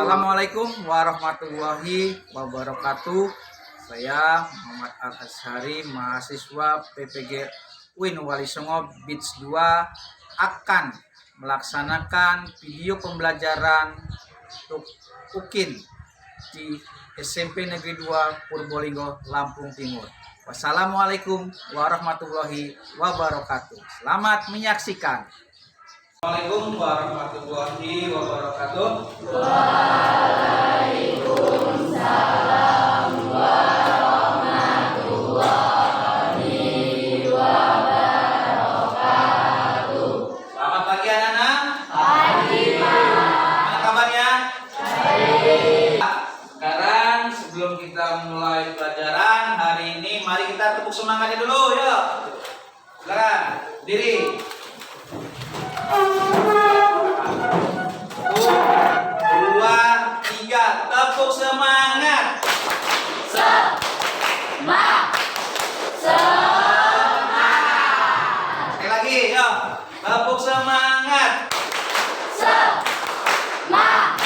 Assalamualaikum warahmatullahi wabarakatuh. Saya Muhammad Al-Azhari, mahasiswa PPG UIN Wali Songo Beach 2 akan melaksanakan video pembelajaran untuk UKIN di SMP Negeri 2 Purbolinggo, Lampung Timur. Wassalamualaikum warahmatullahi wabarakatuh. Selamat menyaksikan. Assalamualaikum warahmatullahi wabarakatuh. Waalaikumsalam warahmatullahi wabarakatuh. Selamat pagi anak-anak. Pagi, Pak. Mana kabarnya? Baik. Sekarang sebelum kita mulai pelajaran hari ini, mari kita tepuk semangatnya dulu, yuk. Silakan, diri. 1, 2, 3, tepuk semangat. Semangat. Sekali lagi, yuk. Tepuk semangat. Semangat.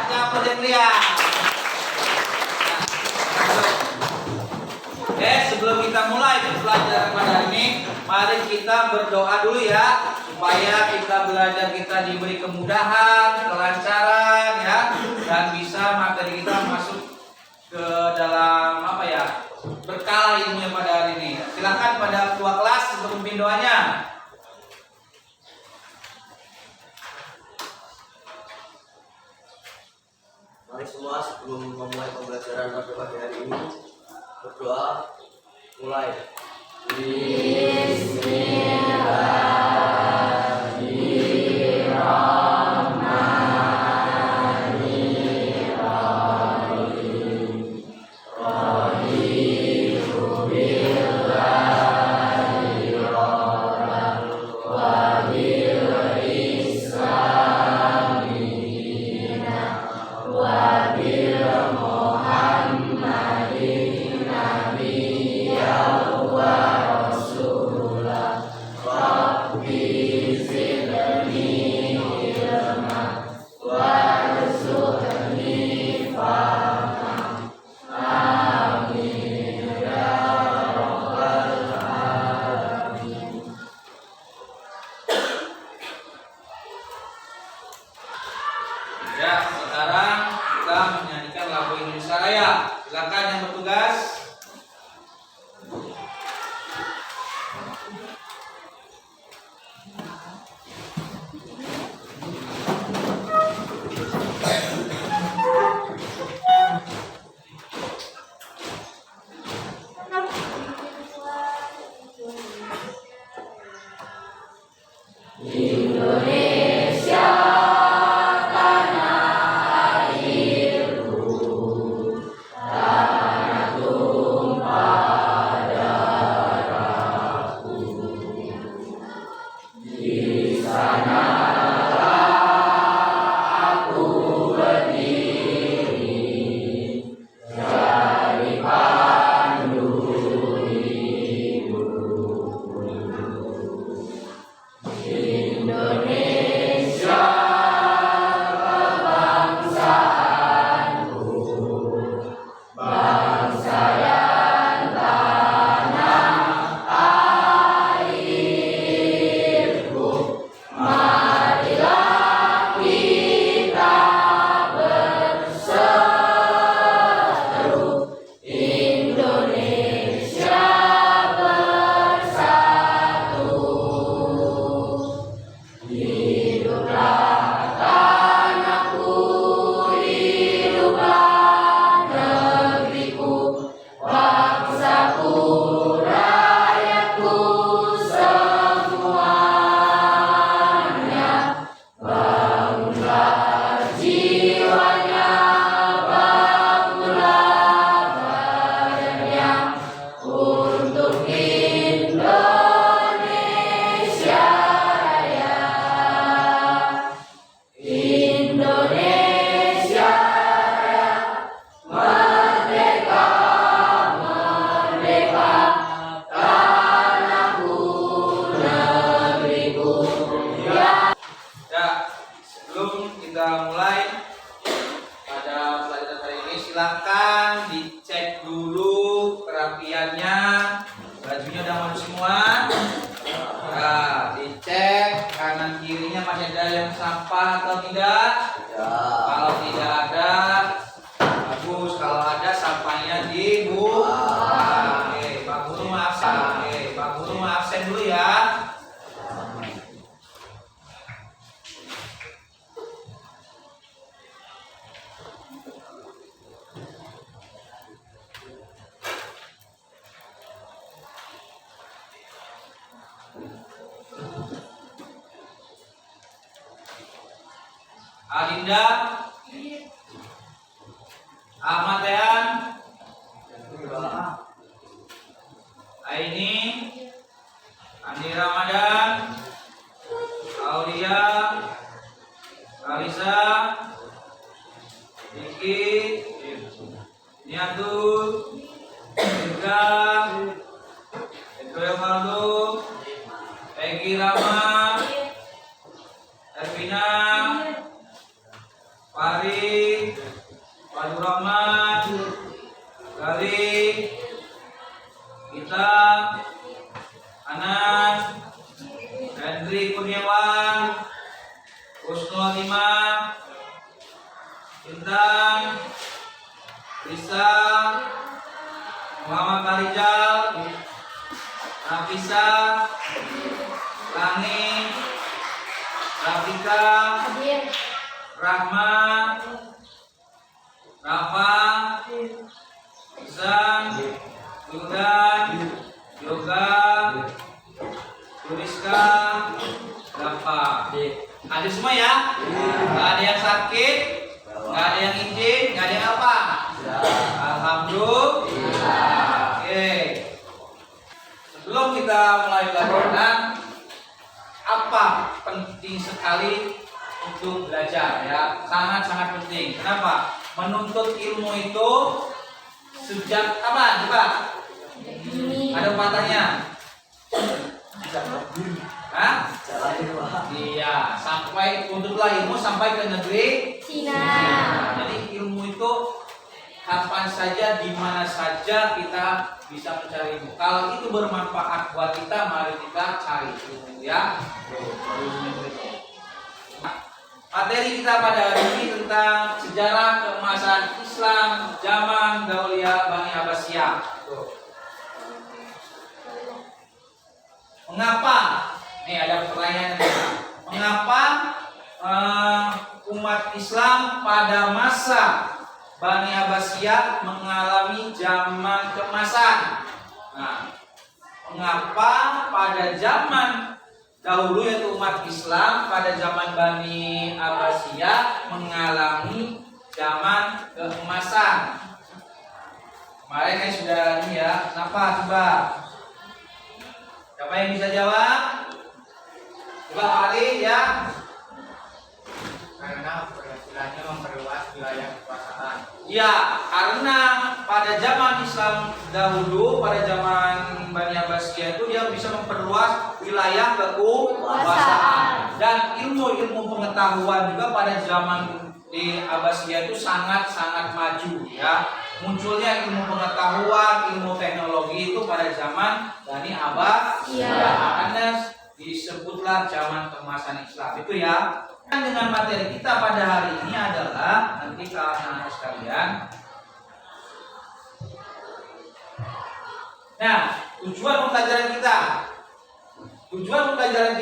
Hanya berteriak. Oke, sebelum kita mulai pelajaran pada hari ini, mari kita berdoa dulu ya, supaya kita belajar kita diberi kemudahan, kelancaran ya, dan bisa materi kita masuk ke dalam berkala ilmunya pada hari ini. Silakan pada ketua kelas untuk memimpin doanya. Mari semua sebelum memulai pembelajaran pada pagi hari ini berdoa. Mulai. Oke, Pak Guru absen dulu ya. Alinda, Ahmad Tean, Aini, Andi Ramadan, Aulia, Alisa, Diki, Niatul, Indra, Edwin Maldo, Peggy Rama, Ervina, Fari, Fadul Rahman, Gali, Gita, Anas, Hendri Kurniawan, Kusno Lima, Intan, Risa, Muhammad Karijal, Nafisa, Lani, Rafika, Rahma, Rafa, Zan, Yudan, Yoga, Yuriska, Rafa. Ada semua ya? Gak ada yang sakit, gak ada yang izin, gak ada yang apa? Alhamdulillah. Oke. Sebelum kita mulai pelajaran, apa penting sekali untuk belajar ya, sangat-sangat penting. Kenapa? Menuntut ilmu itu sejak kapan? Coba. Ada pepatahnya. Hah? Iya, sampai tuntutlah ilmu sampai ke negeri Cina. Jadi ilmu itu kapan saja, di mana saja kita bisa mencari ilmu. Kalau itu bermanfaat buat kita, mari kita cari ilmu ya. Materi kita pada hari ini tentang sejarah keemasan Islam zaman Dauliyah Bani Abbasiyah. Mengapa? Nih ada pertanyaan. Mengapa umat Islam pada masa Bani Abbasiyah mengalami zaman keemasan? Nah, mengapa pada zaman dahulu yaitu umat Islam pada zaman Bani Abbasiyah mengalami zaman keemasan? Kemarin kan sudah ini ya, kenapa coba? Siapa yang bisa jawab? Coba Ali ya. Karena istilahnya memperluas wilayah kekuasaan. Ya, karena pada zaman Islam dahulu, pada zaman Bani Abbasiyah itu dia bisa memperluas wilayah kekuasaan. Dan ilmu-ilmu pengetahuan juga pada zaman di Abbasiyah itu sangat-sangat maju ya. Munculnya ilmu pengetahuan, ilmu teknologi itu pada zaman Bani Abbasiyah. Makanya disebutlah zaman keemasan Islam itu ya. Dan dengan materi kita pada hari ini adalah nanti kawan-kawan sekalian. Nah, tujuan pembelajaran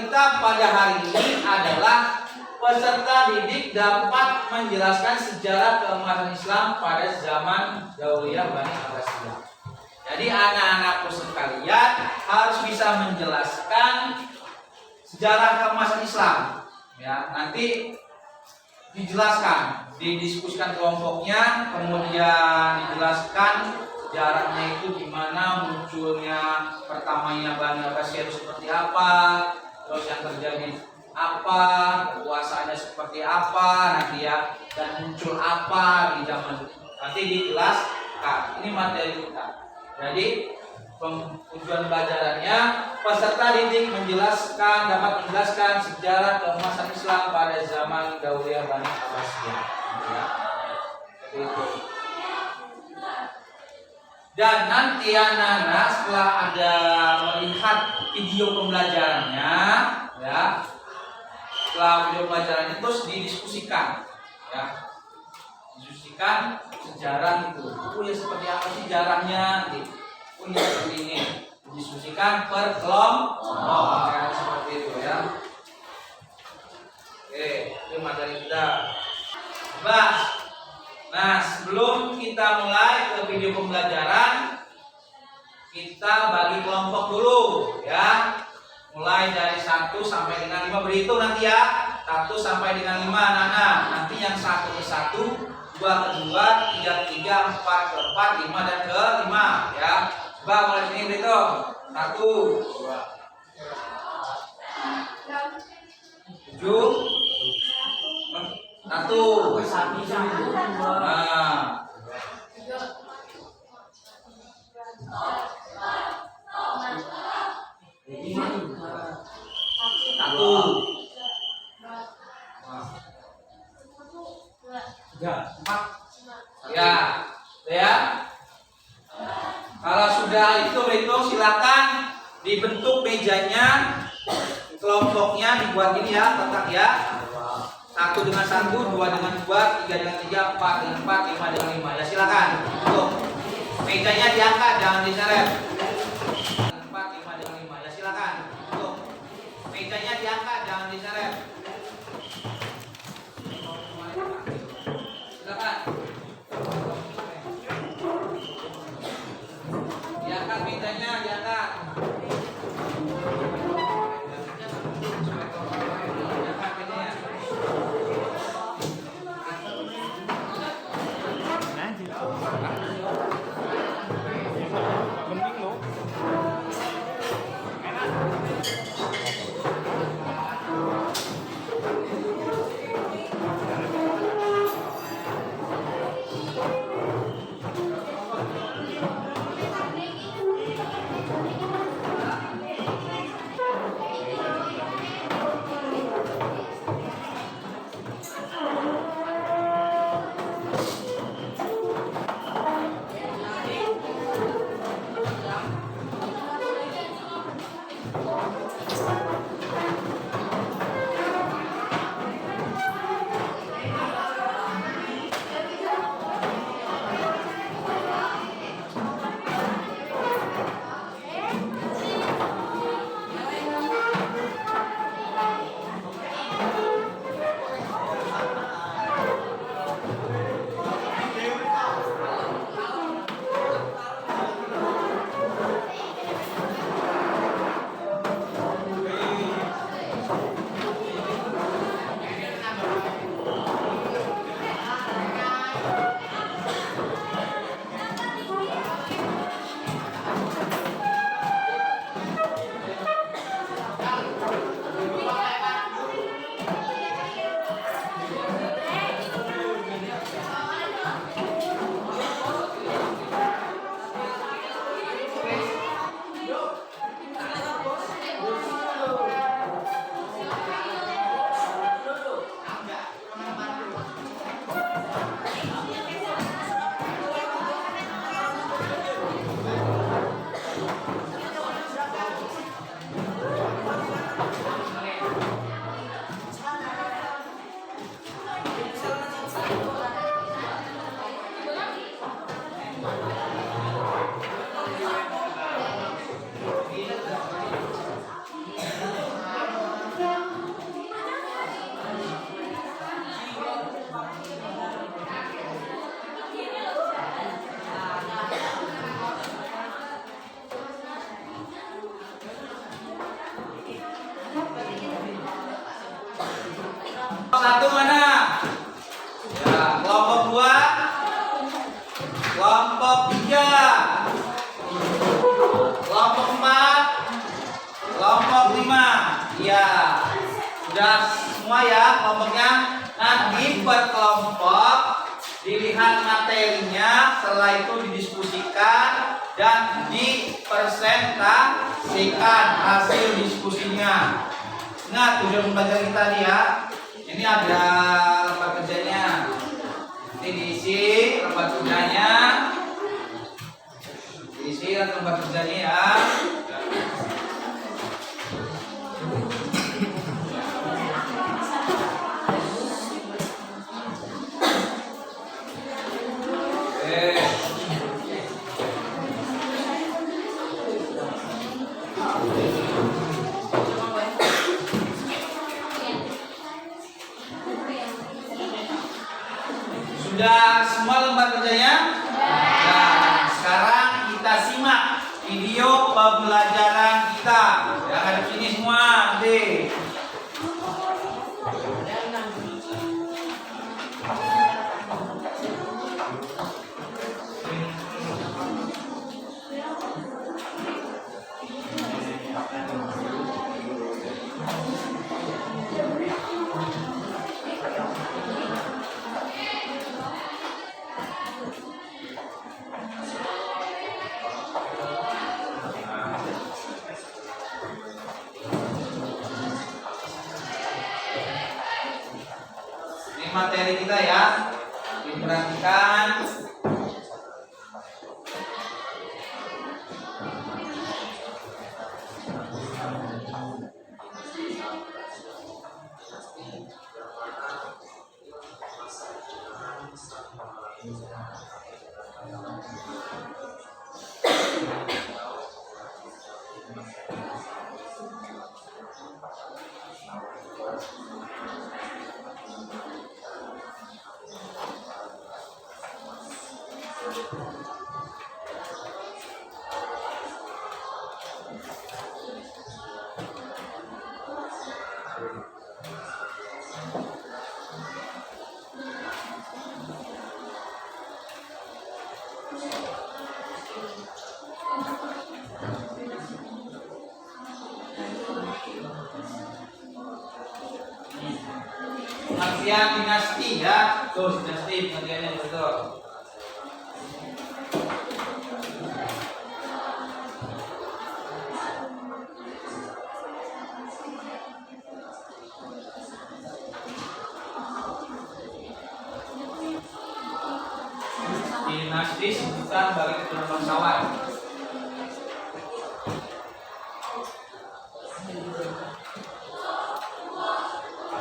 kita pada hari ini adalah peserta didik dapat menjelaskan sejarah keemasan Islam pada zaman Dauliyah Bani Abbasiyah. Jadi anak-anakku sekalian harus bisa menjelaskan sejarah keemasan Islam. Ya, nanti dijelaskan, didiskusikan kelompoknya, kemudian dijelaskan sejarahnya itu gimana, munculnya pertamanya Bani Abbasiyah itu seperti apa, terus yang terjadi apa, kekuasaannya seperti apa nanti ya, dan muncul apa di zaman nanti dijelaskan. Ini materi kita. Jadi tujuan pelajarannya peserta didik dapat menjelaskan sejarah keemasan Islam pada zaman Dauliyah Bani Abbasiyah. Ya. Seperti itu. Dan nanti anak-anak setelah ada melihat video pembelajarannya, ya, setelah video pembelajarannya terus didiskusikan, ya, didiskusikan sejarah itu. Oh ya seperti apa sih sejarahnya? Oh ya seperti ini. Didiskusikan per kelompok. Ya, seperti itu ya. Oke, itu materi kita. Bahas. Nah, sebelum kita mulai ke video pembelajaran, kita bagi kelompok dulu ya. Mulai dari 1 sampai dengan 5 berhitung nanti ya. 1 sampai dengan 5 anak-anak. Nanti yang 1 ke 1, 2 ke 2, 3 ke 3, 4 ke 4, 5 dan ke 5 ya. Coba mulai sini berhitung. 1 7 1 nah. 4 ya. Kalau sudah itu berhitung silakan dibentuk mejanya, kelompoknya dibuat ini ya, kotak ya. 1 dengan 1, 2 dengan 2, 3 dengan 3, 4 dengan 4, 5 dengan 5 ya, silakan. Tuh. Mejanya diangkat, jangan diseret. 4, 5 dengan 5 ya, silakan. Tuh. Mejanya diangkat, jangan diseret. Silakan. Diangkat mejanya, diangkat. Satu mana? Ya, kelompok 2, kelompok 3, kelompok 4, kelompok 5. Ya, sudah semua ya kelompoknya. Nanti per kelompok dilihat materinya, setelah itu didiskusikan dan dipresentasikan hasil diskusinya. Ingat tujuan pembelajaran kita nih ya. Ini ada lembar kerjanya. Ini diisi lembar kerjanya. Diisi lembar kerjanya ya. Oke. Sudah semua lembar kerjanya? Nah, sekarang kita simak video pembelajaran kita. Ya, hadap sini semua, deh. Ini materi kita ya, diperhatikan. Pengertian dinasti ya, tuh dinasti pengertiannya betul. Dinasti sebutan bagi keturunan bangsawan.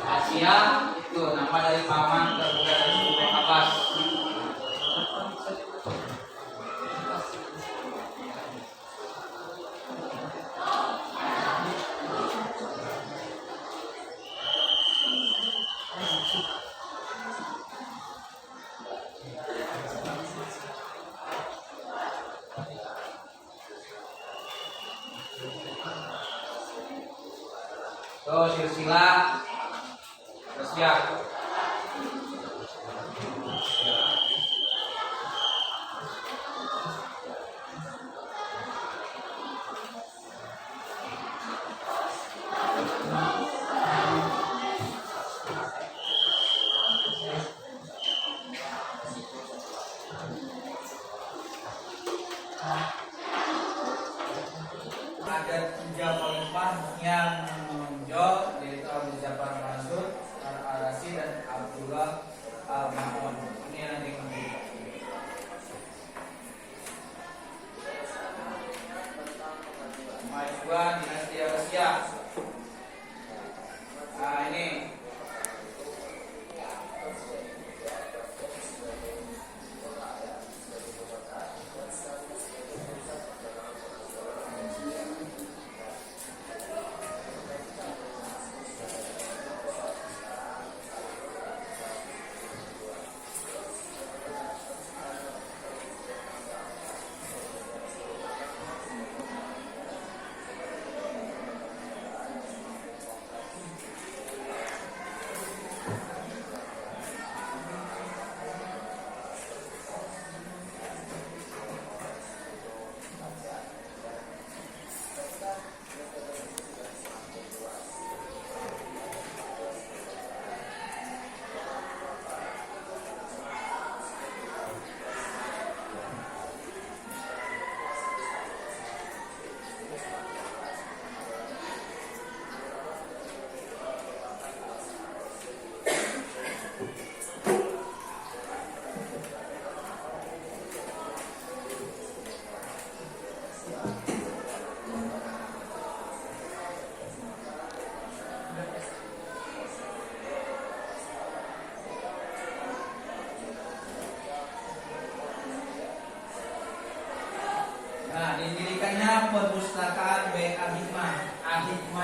Asia itu nama dari paman terbuka dari suku Abbas. Tuh silsilah siap. Ada 3 khalifah yang menonjol, yaitu Abu Ja'far Mansur, Al-Arasi dan Abdullah Al-Ma'mun. Ini yang nanti kemajuan dinasti Abbasiyah. Nah ini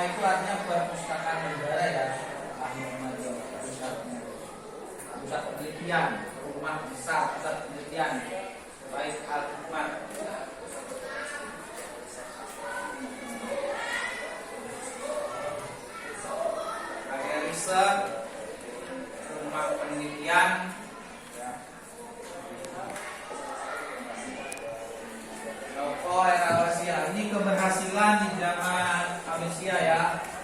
itu artinya perpustakaan negara ya. Pusat penelitian, rumah besar pusat penelitian baik Al-Hikmat. Area riset, rumah penelitian, ya. Toko era Abbasiyah ini keberhasilan di zaman Abbasiyah ya.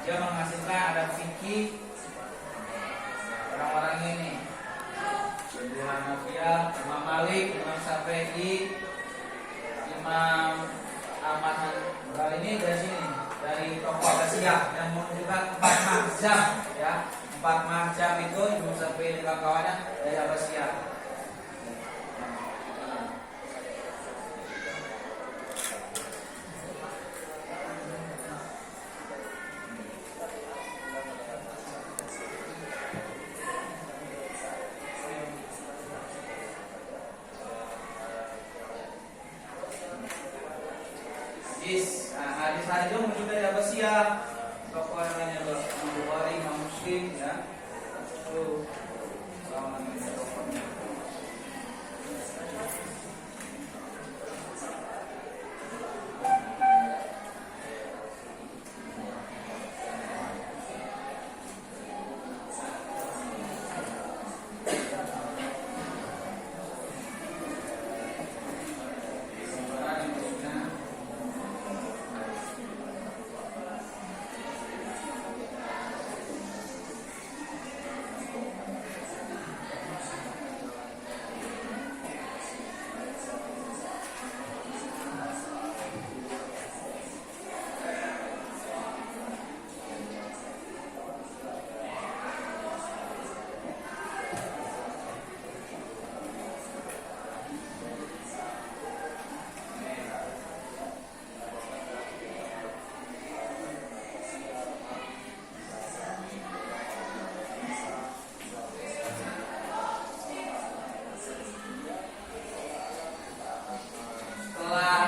Dia menghasilkan ada fikih orang-orang ini. Abu Hanifah, Imam Malik, Imam Syafi'i, Imam Ahmad Hanbal ini dari sini, dari tokoh Abbasiyah yang menunjukkan 4 mazhab ya. 4 mazhab itu Imam Syafi'i dan kawannya dari Abbasiyah. Hadis-hadis itu muncul dari Abbasiyah. Tokoh yang lainnya Imam Bukhari, Imam Muslim ya. Itu namanya tokohnya.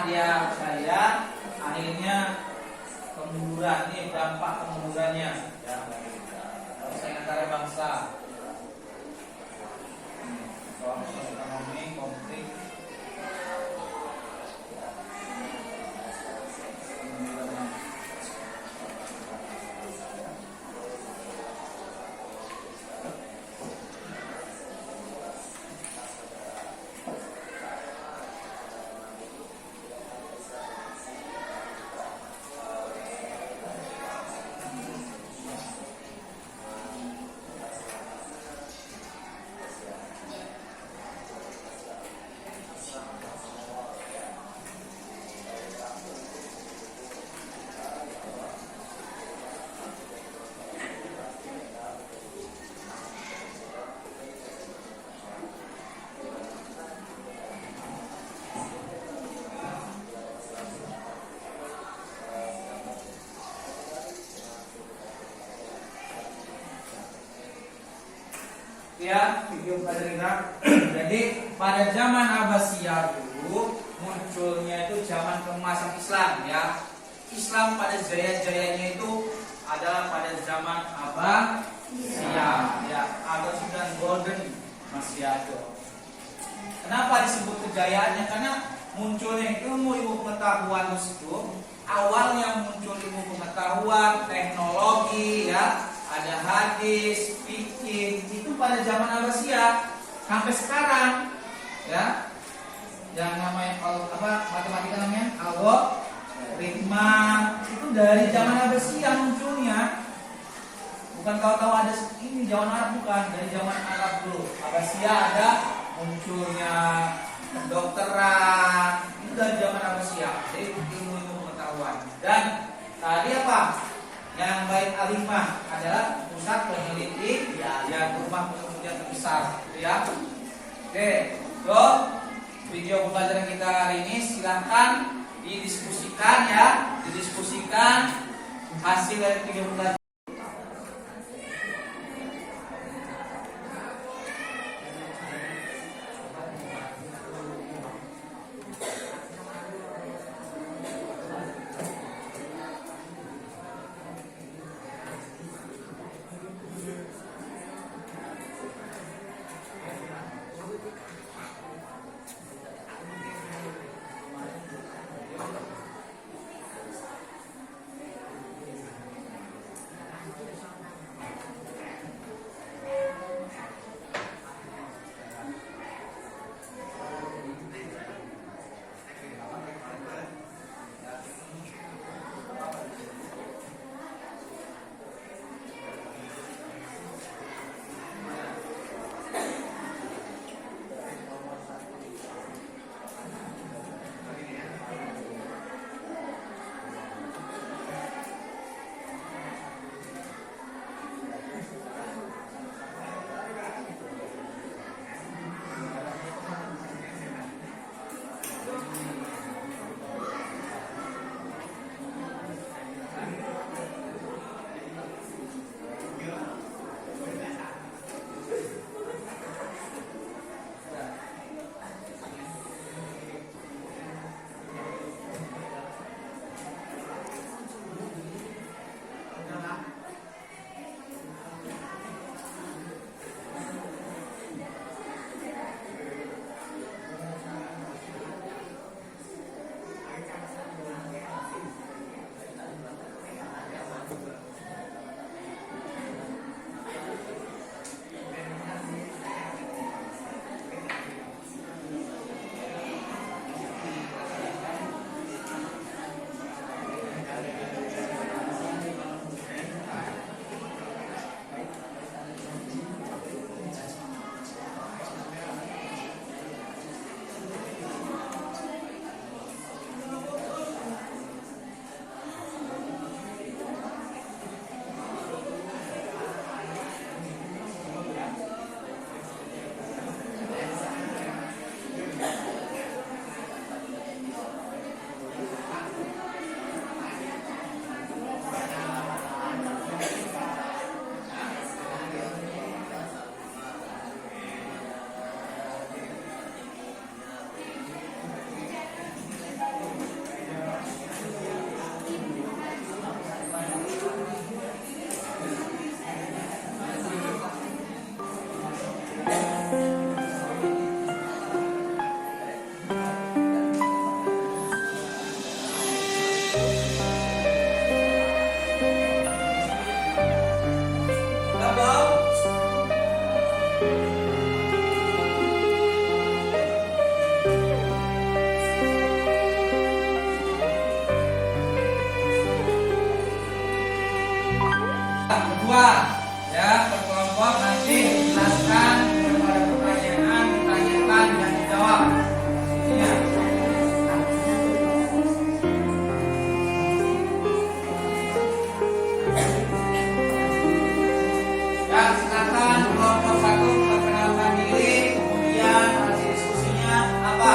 Dia percaya akhirnya kemunduran ini dampak kemundurannya ya, persaingan antar bangsa, ekonomi, konflik, ya video pada kita. Jadi pada zaman Abbasiyah dulu munculnya itu zaman keemasan Islam ya. Islam pada jaya-jayanya itu adalah pada zaman Abbasiyah ya, Abbasiyah dan Golden masih ada. Kenapa disebut kejayaannya? Karena munculnya ilmu pengetahuan itu, awalnya muncul ilmu pengetahuan, teknologi ya, ada hadis, fikih itu pada zaman Abbasiyah sampai sekarang ya. Yang namanya matematika namanya algoritma itu dari zaman Abbasiyah munculnya. Bukan tahu-tahu ada ini zaman Arab, bukan, dari zaman Arab dulu. Abbasiyah ada munculnya kedokteran itu dari zaman Abbasiyah. Jadi ilmu pengetahuan. Dan tadi apa? Yang baik Al-Hikmah adalah pusat penelitian ya, rumah penelitian terbesar ya. Oke, so video pembelajaran kita hari ini silahkan didiskusikan ya, didiskusikan hasil dari video pembelajaran. Kedua, ya berkelompok nanti dijelaskan kepada pertanyaan, ditanyakan dan dijawab. Ya. Ya, silakan kelompok 1 memperkenalkan diri, kemudian hasil diskusinya apa?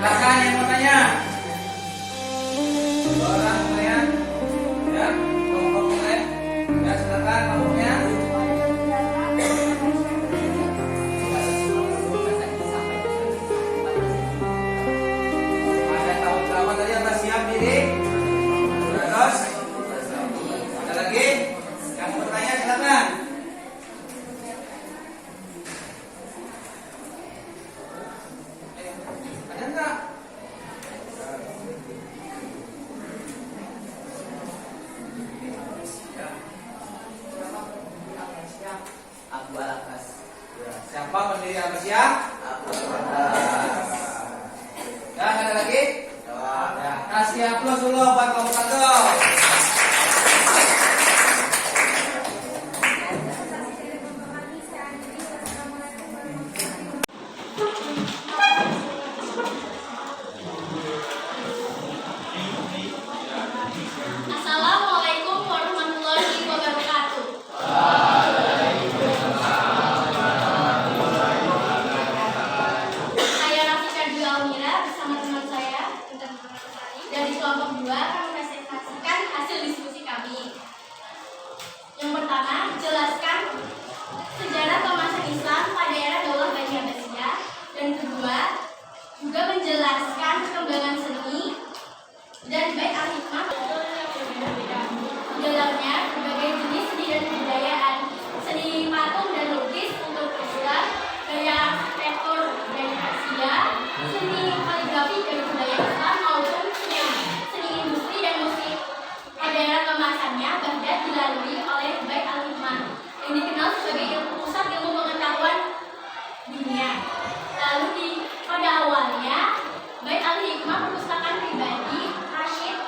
Silakan yang mau tanya. Dua orang mulai, ya, kelompok mulai. Ya, silakan kelompoknya. Ada tahun berapa tadi atas siap diri? Terus, ada lagi yang mau bertanya silakan. Ada enggak? Aku Alakas. Siapa pendiri Abasia? Aku Alakas. Dan ada lagi? Ya, kasih aplaus dulu buat kelompok satu. Assalamualaikum warahmatullahi wabarakatuh. Saya Rafika Dwi Almira bersama teman saya dari kelompok 2 akan mempresentasikan hasil diskusi kami. Yang pertama, jelaskan sejarah kemasan Islam pada era Daulah Bani Abbasiyah. Dan kedua, juga menjelaskan perkembangan seni dan bait al-hikmah. Di dalamnya berbagai jenis seni dan kebudayaan, seni patung dan lukis untuk Islam, gaya arsitektur dari Asia, seni kaligrafi dari budaya Islam maupun seni industri dan musik. Pada era kemasannya, Baghdad dilalui oleh Bait al-Hikmah yang dikenal sebagai pusat ilmu pengetahuan dunia. Lalu pada awalnya Bait al-Hikmah perpustakaan pribadi Rashid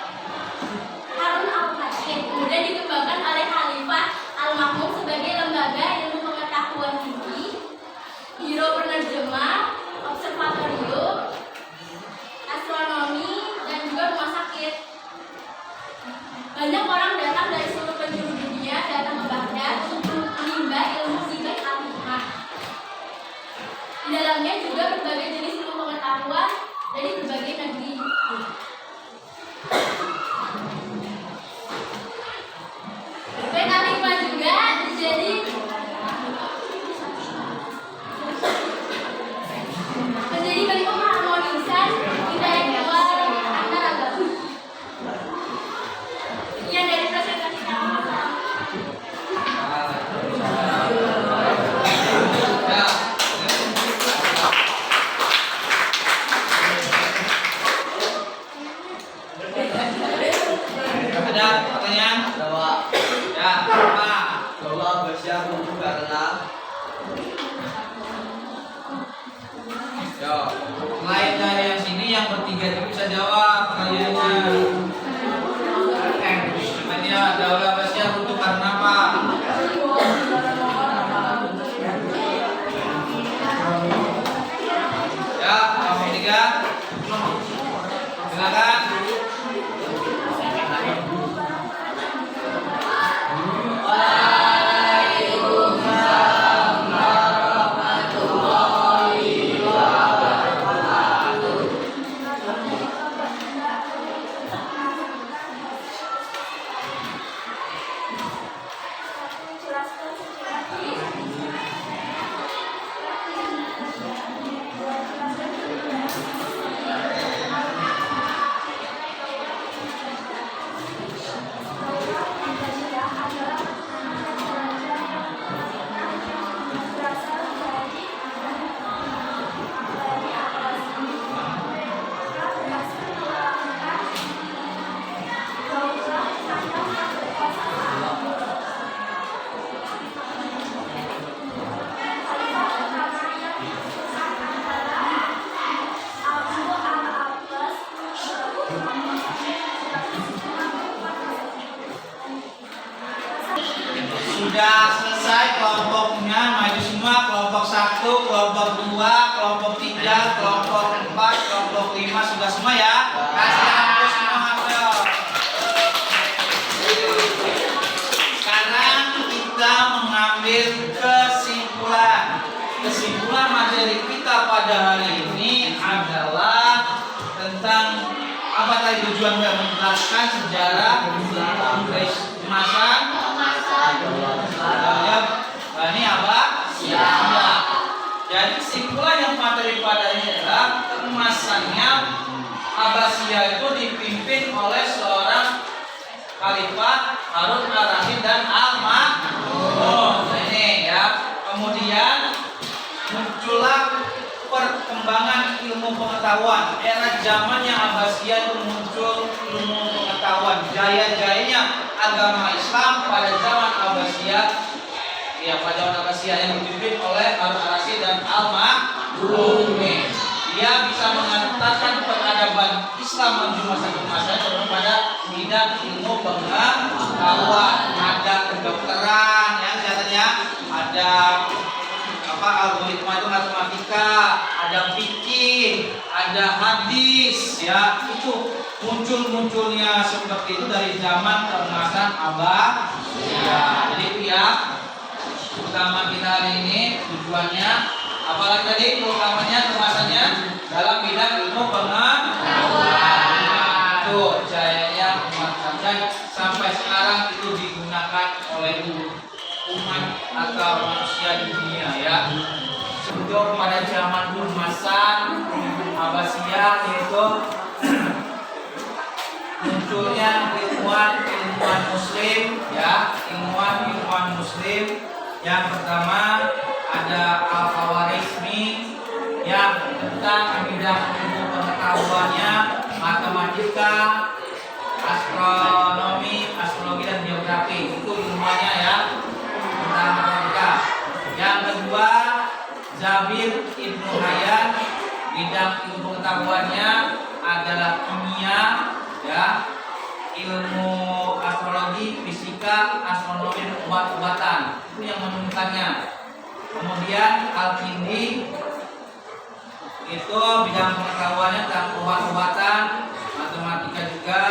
Selain dari yang sini, yang bertiga itu bisa jawab pertanyaannya. Daulah Abbasiyah runtuh karena apa? Ya, yang bertiga. Silakan. Sudah selesai kelompoknya, maju semua. Kelompok 1, kelompok 2, kelompok 3, kelompok 4, kelompok 5 sudah semua ya. Kasih lampu semua hafal. Sekarang kita mengambil kesimpulan. Kesimpulan materi kita pada hari ini adalah tentang apa tadi tujuan menjelaskan sejarah kemasan. Ini apa? Ya. Jadi kesimpulan yang materi pada ini adalah kemasannya Abbasiyah itu dipimpin oleh seorang Khalifah Harun ar-Rasyid dan Al-Ma'mun. Ini ya. Kemudian muncullah perkembangan ilmu pengetahuan. Era zamannya Abbasiyah itu muncul ilmu pengetahuan. Jaya-jayanya agama Islam pada zaman Abbasiyah, ya pada zaman Abbasiyah yang dipimpin oleh Harun ar-Rasyid dan Al-Ma'mun. Dia bisa mengantarkan peradaban Islam menuju masa kemasan terutama pada bidang ilmu pengetahuan. Ada kedokteran, yang katanya ada algoritma itu matematika, ada fikih, ada hadis, ya itu munculnya seperti itu dari zaman keemasan Abbasiyah. Jadi itu ya utama kita hari ini tujuannya, apalagi tadi utamanya kemasannya dalam bidang ilmu pengetahuan. Tuh jayanya umat dan sampai sekarang itu digunakan oleh umat atau manusia di dunia ya. Untuk pada zaman keemasan Abbasiyah yaitu munculnya ilmuwan muslim ya, ilmuwan muslim. Yang pertama ada Al-Khawarizmi yang tentang bidang ilmu pengetahuannya matematika, astronomi, astrologi dan geografi. Itu ilmuannya ya, tentang matematika. Yang kedua Jabir Ibnu Hayyan, bidang ilmu pengetahuannya adalah kimia ya, ilmu astrologi, fisika, astronomi dan obat-obatan. Itu yang menemukannya. Kemudian Al-Kindi itu bidang pengetahuannya tentang obat-obatan, matematika juga,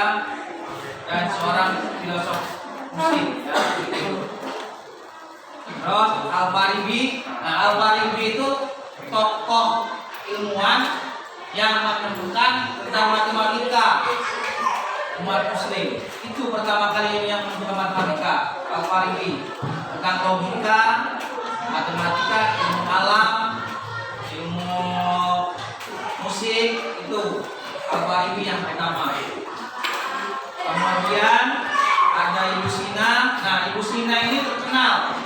dan seorang filosof muslim ya. Terus Al-Faribi, nah Al-Faribi itu tokoh ilmuwan yang menemukan tentang matematika umat muslim. Itu pertama kali yang menemukan matematika, Al-Faribi, tentang logika, matematika, ilmu alam, ilmu musik, itu Al-Faribi yang pertama. Kemudian ada Ibu Sina. Nah, Ibu Sina ini terkenal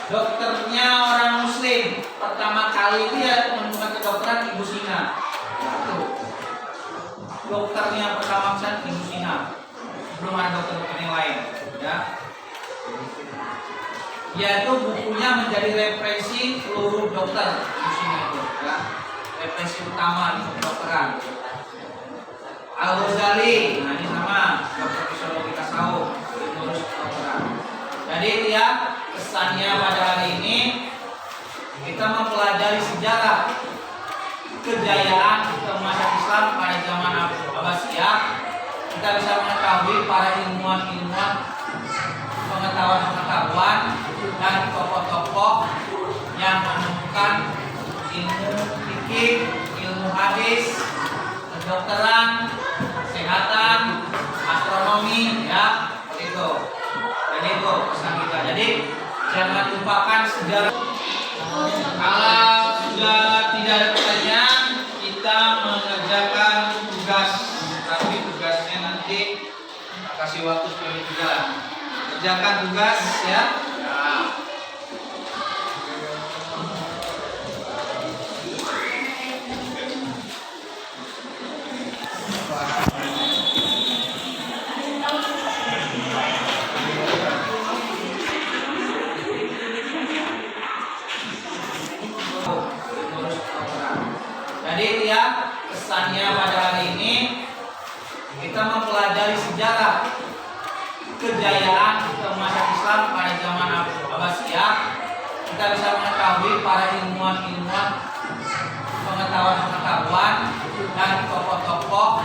dokternya orang muslim. Pertama kali dia menemukan kedokteran Ibu Sina. Dokternya yang pertama kan Ibu Sina. Belum ada dokter yang lain, ya. Dia itu bukunya menjadi referensi seluruh dokter Ibu Sina itu, ya. referensi utama di kedokteran. Al-Ghazali, nah ini sama dokter fisiologi tasawuf, ngurus kedokteran. Jadi itu ya kesannya pada hari ini kita mempelajari sejarah kejayaan keemasan Islam pada zaman Abbasiyah. Kita bisa mengetahui para ilmuwan-ilmuwan, pengetahuan-pengetahuan dan tokoh-tokoh yang menemukan ilmu fikih, ilmu hadis, kedokteran, kesehatan, astronomi, ya itu. Jadi itu pesan kita. Jadi jangan lupakan sejarah. Kalau sudah tidak ada pertanyaan, kita mengerjakan tugas. Tapi tugasnya nanti kasih waktu 10 jam. Kerjakan tugas ya. Jadi itu ya kesannya pada hari ini kita mempelajari sejarah kejayaan keemasan Islam pada zaman Abbasiyah. Kita bisa mengetahui para ilmuwan-ilmuwan, pengetahuan-pengetahuan dan tokoh-tokoh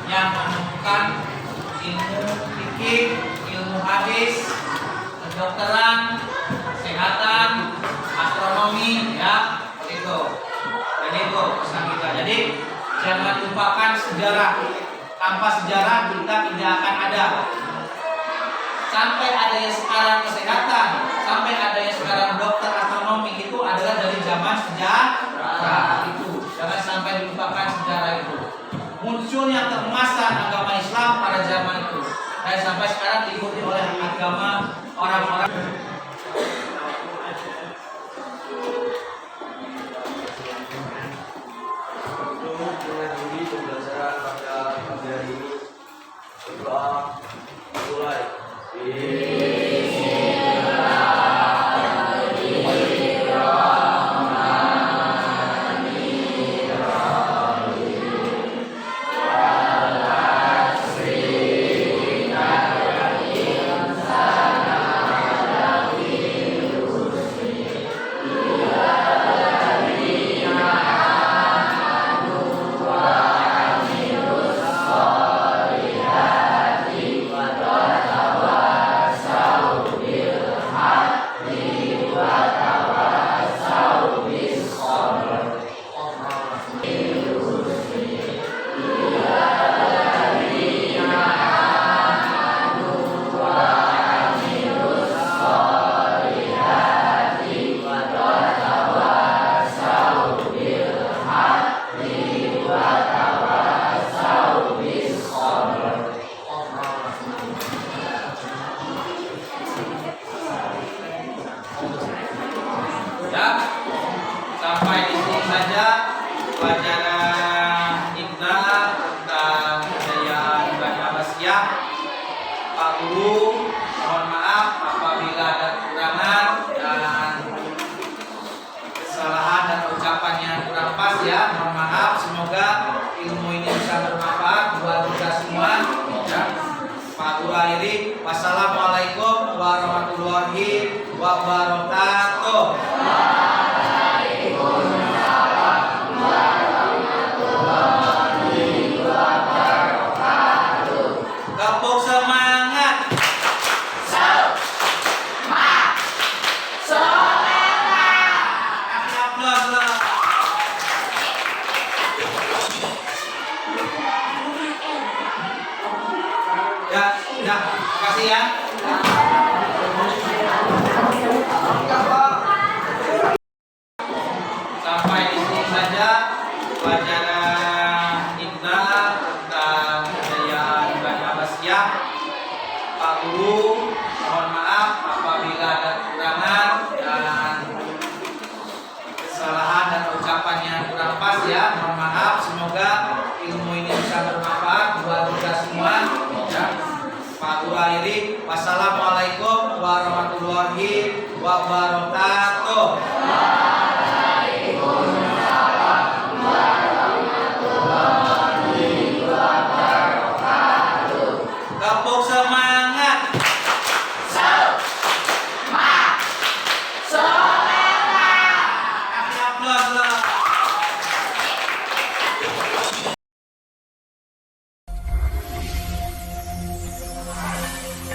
yang menemukan ilmu fikih, ilmu hadis, kedokteran, kesehatan, astronomi, ya itu. Dan itu pesan kita. Jadi jangan lupakan sejarah. Tanpa sejarah kita tidak akan ada. Sampai adanya sekarang kesehatan, sampai adanya sekarang dokter astronomi itu adalah dari zaman sejarah itu. Jangan sampai dilupakan sejarah itu. Munculnya keemasan agama Islam pada zaman itu dan sampai sekarang diikuti oleh agama orang-orang. Mengakhiri pembelajaran pada pagi hari ini, berdoa mulai. Ya, sampai di sini saja pelajaran kita tentang kejayaan Bani Abbasiyah. Pak Guru, mohon maaf apabila ada kekurangan dan kesalahan dan ucapan yang kurang pas ya. Mohon maaf. Semoga ilmu ini bisa bermanfaat buat kita semua. Ya. Pak Guru akhiri. Wassalamualaikum warahmatullahi wabarakatuh. Tepuk semangat. Aplaus lah. Ya, kasih ya. Sampai di sini saja pelajaran kita tentang kejayaan Bani Abbasiyah. Pak Guru, mohon maaf apabila ada kekurangan dan kesalahan dan ucapan yang kurang pas ya. Mohon maaf. Semoga ilmu ini bisa bermanfaat buat kita semua. Ya. Pak Guru akhiri. Wassalamualaikum warahmatullahi wabarakatuh. pelan-pelan.